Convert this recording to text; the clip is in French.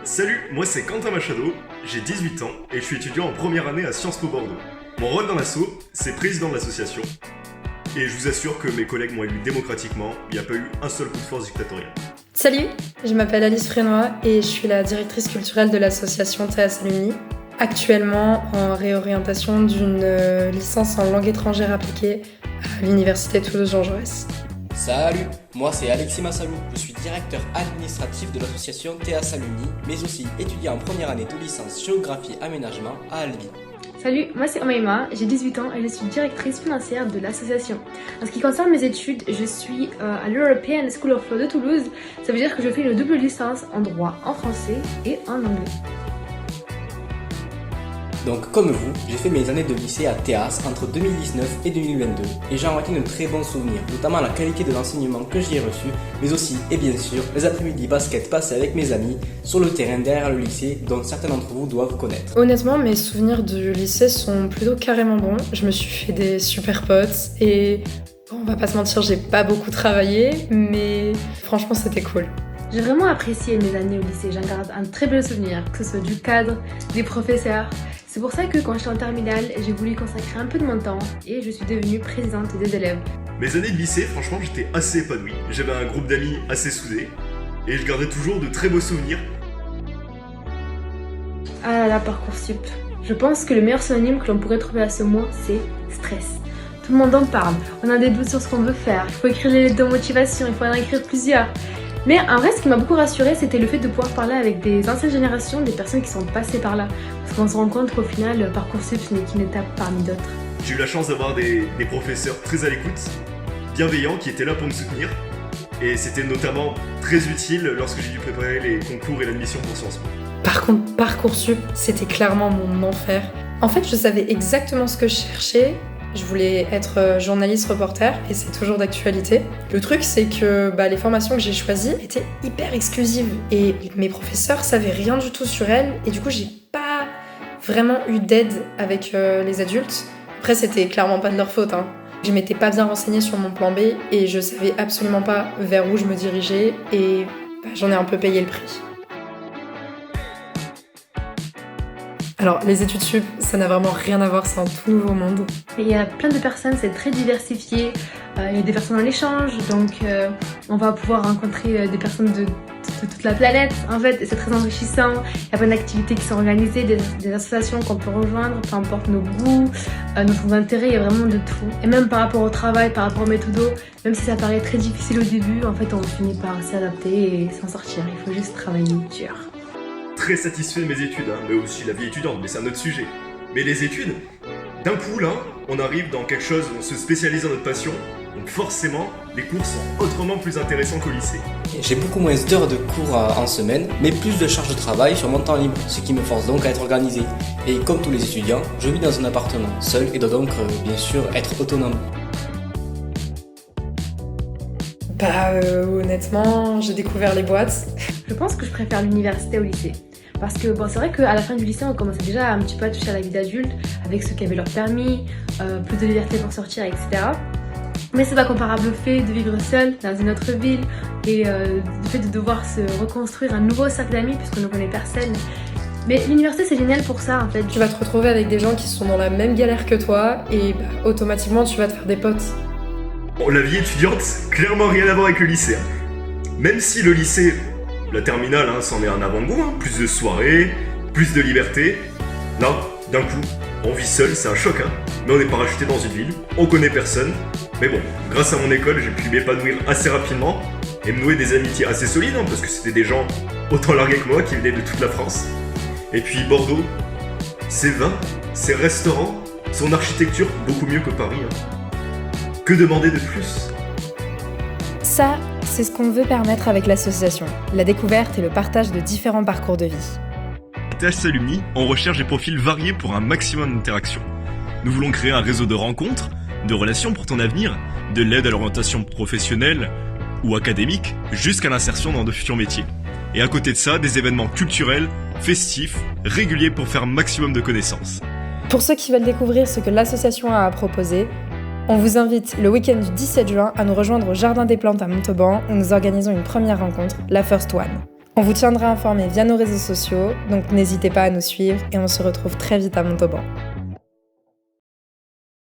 Salut, moi c'est Quentin Machado, j'ai 18 ans et je suis étudiant en première année à Sciences Po Bordeaux. Mon rôle dans l'asso, c'est président de l'association. Et je vous assure que mes collègues m'ont élu démocratiquement, il n'y a pas eu un seul coup de force dictatorial. Salut, je m'appelle Alice Frénois et je suis la directrice culturelle de l'association Théas Alumni, actuellement en réorientation d'une licence en langue étrangère appliquée à l'université Toulouse-Jean Jaurès. Salut, moi c'est Alexis Massalou, je suis directeur administratif de l'association Théas Alumni, mais aussi étudiant en première année de licence géographie aménagement à Albi. Salut, moi c'est Omaima, j'ai 18 ans et je suis directrice financière de l'association. En ce qui concerne mes études, je suis à l'European School of Law de Toulouse. Ça veut dire que je fais une double licence en droit en français et en anglais. Donc comme vous, j'ai fait mes années de lycée à Théas entre 2019 et 2022 et j'ai en retiens de très bons souvenirs, notamment la qualité de l'enseignement que j'y ai reçu, mais aussi, et bien sûr, les après-midi basket passés avec mes amis sur le terrain derrière le lycée dont certains d'entre vous doivent connaître. Honnêtement, mes souvenirs du lycée sont plutôt carrément bons. Je me suis fait des super potes et bon, on va pas se mentir, j'ai pas beaucoup travaillé, mais franchement c'était cool. J'ai vraiment apprécié mes années au lycée, j'en garde un très bel souvenir, que ce soit du cadre, des professeurs. C'est pour ça que quand j'étais en terminale, j'ai voulu consacrer un peu de mon temps et je suis devenue présidente des élèves. Mes années de lycée, franchement, j'étais assez épanoui. J'avais un groupe d'amis assez soudé et je gardais toujours de très beaux souvenirs. Ah là là, Parcoursup. Je pense que le meilleur synonyme que l'on pourrait trouver à ce mot, c'est stress. Tout le monde en parle, on a des doutes sur ce qu'on veut faire, il faut écrire les lettres de motivation, il faut en écrire plusieurs. Mais en vrai, ce qui m'a beaucoup rassurée, c'était le fait de pouvoir parler avec des anciennes générations, des personnes qui sont passées par là. Parce qu'on se rend compte qu'au final, Parcoursup, ce n'est qu'une étape parmi d'autres. J'ai eu la chance d'avoir des professeurs très à l'écoute, bienveillants, qui étaient là pour me soutenir. Et c'était notamment très utile lorsque j'ai dû préparer les concours et l'admission pour Sciences Po. Par contre, Parcoursup, c'était clairement mon enfer. En fait, je savais exactement ce que je cherchais. Je voulais être journaliste reporter et c'est toujours d'actualité. Le truc, c'est que les formations que j'ai choisies étaient hyper exclusives et mes professeurs savaient rien du tout sur elles et du coup, j'ai pas vraiment eu d'aide avec les adultes. Après, c'était clairement pas de leur faute, hein. Je m'étais pas bien renseignée sur mon plan B et je savais absolument pas vers où je me dirigeais et j'en ai un peu payé le prix. Alors, les études sup, ça n'a vraiment rien à voir, c'est un tout nouveau monde. Et il y a plein de personnes, c'est très diversifié. Il y a des personnes en échange, donc on va pouvoir rencontrer des personnes de toute la planète, en fait, et c'est très enrichissant. Il y a plein d'activités qui sont organisées, des associations qu'on peut rejoindre, peu importe nos goûts, nos intérêts, il y a vraiment de tout. Et même par rapport au travail, par rapport aux méthodos, même si ça paraît très difficile au début, en fait, on finit par s'adapter et s'en sortir. Il faut juste travailler dur. Très satisfait de mes études, mais aussi la vie étudiante, mais c'est un autre sujet. Mais les études, d'un coup là, on arrive dans quelque chose où on se spécialise dans notre passion, donc forcément, les cours sont autrement plus intéressants qu'au lycée. J'ai beaucoup moins d'heures de cours en semaine, mais plus de charges de travail sur mon temps libre, ce qui me force donc à être organisé. Et comme tous les étudiants, je vis dans un appartement seul et dois donc bien sûr être autonome. Honnêtement, j'ai découvert les boîtes. Je pense que je préfère l'université au lycée. Parce que c'est vrai qu'à la fin du lycée, on commençait déjà un petit peu à toucher à la vie d'adulte, avec ceux qui avaient leur permis, plus de liberté pour sortir, etc. Mais c'est pas comparable au fait de vivre seul dans une autre ville et le fait de devoir se reconstruire un nouveau cercle d'amis puisqu'on ne connaît personne. Mais l'université, c'est génial pour ça, en fait. Tu vas te retrouver avec des gens qui sont dans la même galère que toi et automatiquement, tu vas te faire des potes. Bon, la vie étudiante, clairement rien à voir avec le lycée. Même si le lycée, la terminale, c'en est un avant-goût, plus de soirées, plus de liberté. Là, d'un coup, on vit seul, c'est un choc, mais on est parachuté dans une ville, on connaît personne. Mais bon, grâce à mon école, j'ai pu m'épanouir assez rapidement et me nouer des amitiés assez solides, parce que c'était des gens autant largués que moi qui venaient de toute la France. Et puis Bordeaux, ses vins, ses restaurants, son architecture, beaucoup mieux que Paris. Que demander de plus ? Ça, c'est ce qu'on veut permettre avec l'association, la découverte et le partage de différents parcours de vie. Théas Alumni, on recherche des profils variés pour un maximum d'interaction. Nous voulons créer un réseau de rencontres, de relations pour ton avenir, de l'aide à l'orientation professionnelle ou académique, jusqu'à l'insertion dans de futurs métiers. Et à côté de ça, des événements culturels, festifs, réguliers pour faire un maximum de connaissances. Pour ceux qui veulent découvrir ce que l'association a à proposer, on vous invite le week-end du 17 juin à nous rejoindre au Jardin des Plantes à Montauban où nous organisons une première rencontre, la First One. On vous tiendra informé via nos réseaux sociaux, donc n'hésitez pas à nous suivre et on se retrouve très vite à Montauban.